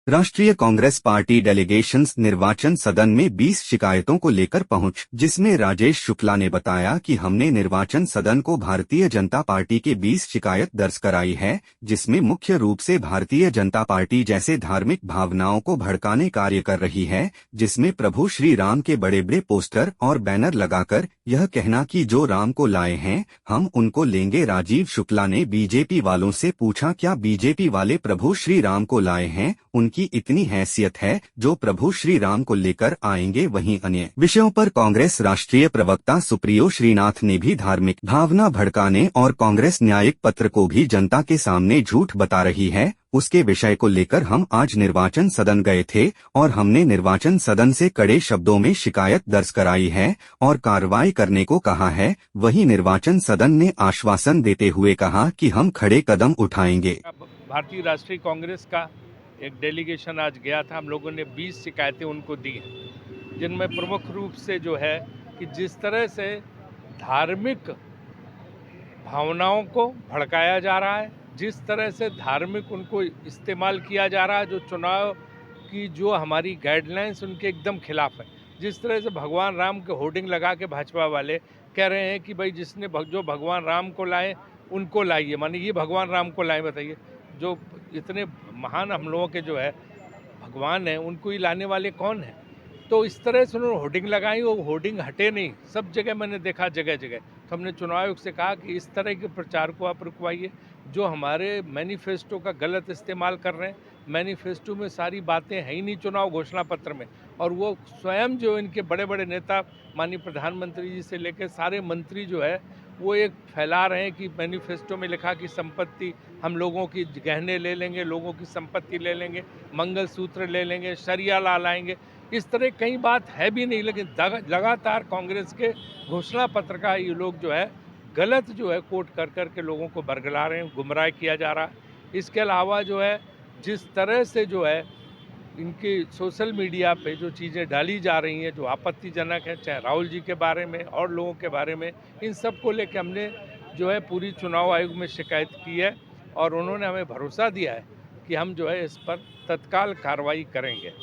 राष्ट्रीय Congress party delegations निर्वाचन सदन में 20 शिकायतों को लेकर पहुंच, जिसमें राजेश शुक्ला ने बताया कि हमने निर्वाचन सदन को भारतीय जनता पार्टी के 20 शिकायत दर्ज कराई है, जिसमें मुख्य रूप से भारतीय जनता पार्टी जैसे धार्मिक भावनाओं को भड़काने कार्य कर रही है, जिसमें प्रभु श्री राम के बड़े बड़े पोस्टर और बैनर लगाकर यह कहना कि जो राम को लाए हैं हम उनको लेंगे। राजीव शुक्ला ने बीजेपी वालों से पूछा, क्या बीजेपी वाले प्रभु श्री राम को लाए हैं, उनकी इतनी हैसियत है जो प्रभु श्री राम को लेकर आएंगे। वहीं अन्य विषयों पर कांग्रेस राष्ट्रीय प्रवक्ता सुप्रियो श्रीनाथ ने भी धार्मिक भावना भड़काने और कांग्रेस न्यायिक पत्र को भी जनता के सामने झूठ बता रही है, उसके विषय को लेकर हम आज निर्वाचन सदन गए थे और हमने निर्वाचन सदन से कड़े शब्दों में शिकायत दर्ज कराई है और कार्रवाई करने को कहा है। वहीं निर्वाचन सदन ने आश्वासन देते हुए कहा कि हम खड़े कदम उठाएंगे। भारतीय राष्ट्रीय कांग्रेस का एक डेलीगेशन आज गया था। हम लोगों ने 20 शिकायतें उनको दी हैं, जिनमें प्रमुख रूप से जो है कि जिस तरह से धार्मिक भावनाओं को भड़काया जा रहा है, जिस तरह से धार्मिक उनको इस्तेमाल किया जा रहा है, जो चुनाव की जो हमारी गाइडलाइंस उनके एकदम खिलाफ है। जिस तरह से भगवान राम के होर्डिंग लगा के भाजपा वाले कह रहे हैं कि भाई जिसने जो भगवान राम को लाए उनको लाइए, माने ये भगवान राम को लाए। बताइए, जो इतने महान हम लोगों के जो है भगवान हैं उनको ही लाने वाले कौन हैं? तो इस तरह से उन्होंने होर्डिंग लगाई, वो होर्डिंग हटे नहीं, सब जगह मैंने देखा, जगह जगह। तो हमने चुनाव आयोग से कहा कि इस तरह के प्रचार को आप रुकवाइए, जो हमारे मैनिफेस्टो का गलत इस्तेमाल कर रहे हैं। मैनिफेस्टो में सारी बातें हैं ही नहीं चुनाव घोषणा पत्र में, और वो स्वयं जो इनके बड़े बड़े नेता माननीय प्रधानमंत्री जी से लेकर सारे मंत्री जो है वो एक फैला रहे हैं कि मैनिफेस्टो में लिखा कि संपत्ति हम लोगों की गहने ले लेंगे, लोगों की संपत्ति ले लेंगे, मंगलसूत्र ले लेंगे, शरिया ला लाएंगे। इस तरह कई बात है भी नहीं, लेकिन लगातार कांग्रेस के घोषणा पत्र का ये लोग जो है गलत जो है कोट कर कर के लोगों को बरगला रहे हैं, गुमराह किया जा रहा है। इसके अलावा जो है जिस तरह से जो है इनके सोशल मीडिया पे जो चीज़ें डाली जा रही हैं जो आपत्तिजनक है, चाहे राहुल जी के बारे में और लोगों के बारे में, इन सब को लेकर हमने जो है पूरी चुनाव आयोग में शिकायत की है और उन्होंने हमें भरोसा दिया है कि हम जो है इस पर तत्काल कार्रवाई करेंगे।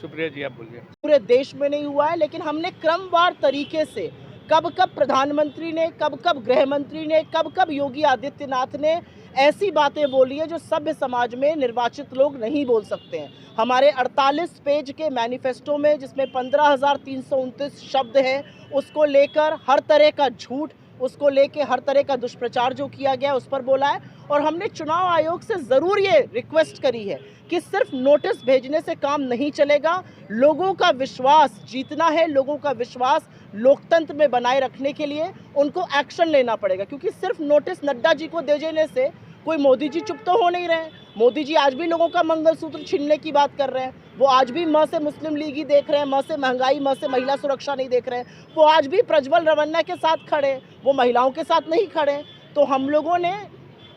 सुप्रिया जी, आप बोलिए। पूरे देश में नहीं हुआ है, लेकिन हमने क्रमवार तरीके से कब प्रधानमंत्री ने, कब गृह मंत्री ने, कब योगी आदित्यनाथ ने ऐसी बातें बोली है जो सभ्य समाज में निर्वाचित लोग नहीं बोल सकते हैं। हमारे 48 पेज के मैनिफेस्टो में, जिसमें 15,329 शब्द हैं, उसको लेकर हर तरह का झूठ, उसको लेके हर तरह का दुष्प्रचार जो किया गया उस पर बोला है। और हमने चुनाव आयोग से ज़रूर ये रिक्वेस्ट करी है कि सिर्फ नोटिस भेजने से काम नहीं चलेगा, लोगों का विश्वास जीतना है। लोगों का विश्वास लोकतंत्र में बनाए रखने के लिए उनको एक्शन लेना पड़ेगा, क्योंकि सिर्फ नोटिस नड्डा जी को दे देने से कोई मोदी जी चुप तो हो नहीं रहे हैं। मोदी जी आज भी लोगों का मंगलसूत्र छीनने की बात कर रहे हैं, वो आज भी म से मुस्लिम लीग ही देख रहे हैं, म से महंगाई, म से महिला सुरक्षा नहीं देख रहे हैं। वो आज भी प्रज्वल रवन्ना के साथ खड़े, वो महिलाओं के साथ नहीं खड़े। तो हम लोगों ने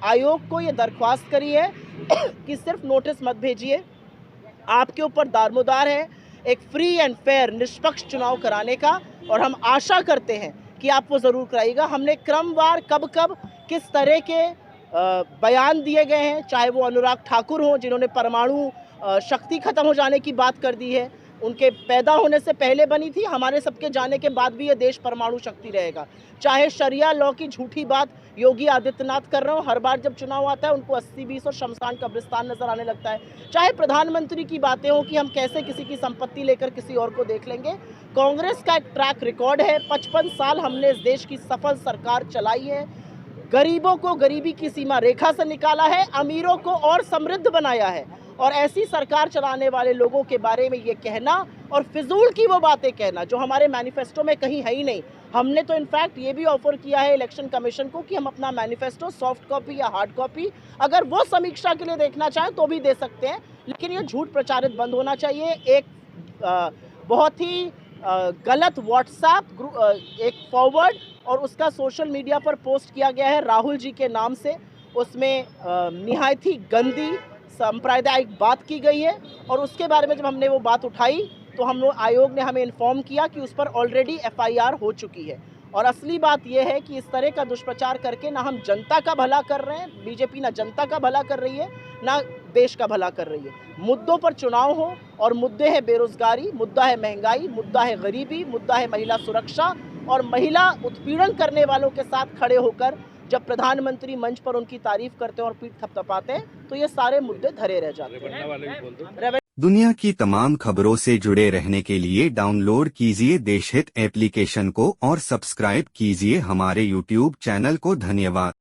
आयोग को ये दरख्वास्त करी है कि सिर्फ नोटिस मत भेजिए, आपके ऊपर दारोमदार है एक फ्री एंड फेयर निष्पक्ष चुनाव कराने का, और हम आशा करते हैं कि आप वो ज़रूर कराइएगा। हमने क्रमवार कब किस तरह के बयान दिए गए हैं, चाहे वो अनुराग ठाकुर हों जिन्होंने परमाणु शक्ति खत्म हो जाने की बात कर दी है, उनके पैदा होने से पहले बनी थी, हमारे सबके जाने के बाद भी ये देश परमाणु शक्ति रहेगा। चाहे शरिया लॉ की झूठी बात योगी आदित्यनाथ कर रहे हो, हर बार जब चुनाव आता है उनको 80-20 और शमशान कब्रिस्तान नजर आने लगता है। चाहे प्रधानमंत्री की बातें हो कि हम कैसे किसी की संपत्ति लेकर किसी और को देख लेंगे। कांग्रेस का एक ट्रैक रिकॉर्ड है, 55 साल हमने इस देश की सफल सरकार चलाई है, गरीबों को गरीबी की सीमा रेखा से निकाला है, अमीरों को और समृद्ध बनाया है। और ऐसी सरकार चलाने वाले लोगों के बारे में ये कहना और फिजूल की वो बातें कहना जो हमारे मैनिफेस्टो में कहीं है ही नहीं। हमने तो इनफैक्ट ये भी ऑफर किया है इलेक्शन कमीशन को कि हम अपना मैनिफेस्टो सॉफ्ट कॉपी या हार्ड कॉपी अगर वो समीक्षा के लिए देखना चाहें तो भी दे सकते हैं, लेकिन ये झूठ प्रचारित बंद होना चाहिए। एक बहुत ही गलत व्हाट्सएप एक फॉरवर्ड और उसका सोशल मीडिया पर पोस्ट किया गया है राहुल जी के नाम से, उसमें निहायत ही गंदी सांप्रदायिक बात की गई है। और उसके बारे में जब हमने वो बात उठाई तो हम लोग आयोग ने हमें इन्फॉर्म किया कि उस पर ऑलरेडी FIR हो चुकी है। और असली बात यह है कि इस तरह का दुष्प्रचार करके ना हम जनता का भला कर रहे हैं, बीजेपी ना जनता का भला कर रही है, ना देश का भला कर रही है। मुद्दों पर चुनाव हो और मुद्दे है बेरोजगारी, मुद्दा है महंगाई, मुद्दा है गरीबी, मुद्दा है महिला सुरक्षा और महिला उत्पीड़न करने वालों के साथ खड़े होकर जब प्रधानमंत्री मंच पर उनकी तारीफ करते हैं और पीठ थपथपाते हैं तो ये सारे मुद्दे धरे रह जाते हैं। दुनिया की तमाम खबरों से जुड़े रहने के लिए डाउनलोड कीजिए देशहित एप्लीकेशन को और सब्सक्राइब कीजिए हमारे YouTube चैनल को। धन्यवाद।